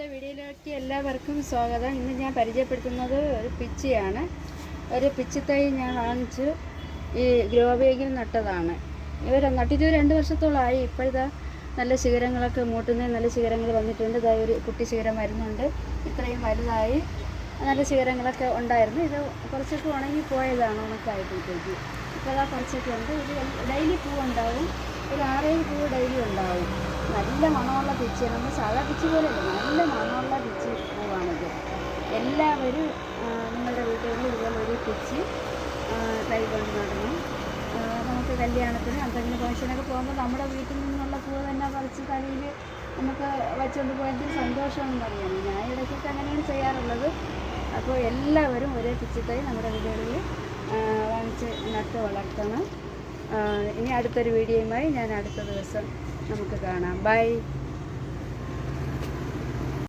ഇന്നത്തെ വീഡിയോയിലേക്ക് എല്ലാവർക്കും സ്വാഗതം. ഇന്ന് ഞാൻ പരിചയപ്പെടുത്തുന്നത് ഒരു പിച്ചിയാണ്. ഒരു പിച്ചിത്തൈ ഞാൻ വാങ്ങിച്ച് ഈ ഗ്രോ ബാഗിൽ നട്ടതാണ്. ഇവർ നട്ടിട്ട് 2 വർഷത്തോളമായി. ഇപ്പോഴത്തെ നല്ല ശിഖരങ്ങളൊക്കെ മൂട്ടുന്ന നല്ല ശിഖരങ്ങൾ വന്നിട്ടുണ്ട്. ഇതായി ഒരു കുട്ടി ശിഖരം വരുന്നുണ്ട്. ഇത്രയും വലുതായി നല്ല ശിഖരങ്ങളൊക്കെ ഉണ്ടായിരുന്നു. ഇത് കുറച്ചൊക്കെ ഉണങ്ങിപ്പോയതാണ് ഉണക്കായപ്പോഴത്തേക്ക്. ഇപ്പോൾ അതാ കുറച്ചൊക്കെ ഉണ്ട്. ഇത് ഡെയിലി പൂവുണ്ടാവും. ഒരു 6-7 പൂവ് ഡെയിലി ഉണ്ടാവും. നല്ല മണമുള്ള പിച്ചി, നമ്മൾ സാധാ പിച്ചി പോലെയല്ല, നല്ല മണമുള്ള പിച്ചി പൂവാണിത്. എല്ലാവരും നിങ്ങളുടെ വീട്ടുകളിൽ ഇതുപോലെ ഒരു പിച്ചി തൈ കൊണ്ട് നടണം. നമുക്ക് കല്യാണത്തിന് എന്തെങ്കിലും ഫംഗ്ഷനൊക്കെ പോകുമ്പോൾ നമ്മുടെ വീട്ടിൽ നിന്നുള്ള പൂവ് തന്നെ പറിച്ച് തലയിൽ നമുക്ക് വച്ചുകൊണ്ട് പോയതിൽ സന്തോഷമെന്ന് അറിയാം. ഞാൻ ഇടയ്ക്കൊക്കെ അങ്ങനെയാണ് ചെയ്യാറുള്ളത്. അപ്പോൾ എല്ലാവരും ഒരേ പിച്ചിത്തൈ നമ്മുടെ വീടുകളിൽ വാങ്ങിച്ച് നട്ട് വളർത്തണം. ഇനി അടുത്തൊരു വീഡിയോയുമായി ഞാൻ അടുത്ത ദിവസം നമുക്ക് കാണാം. ബൈ.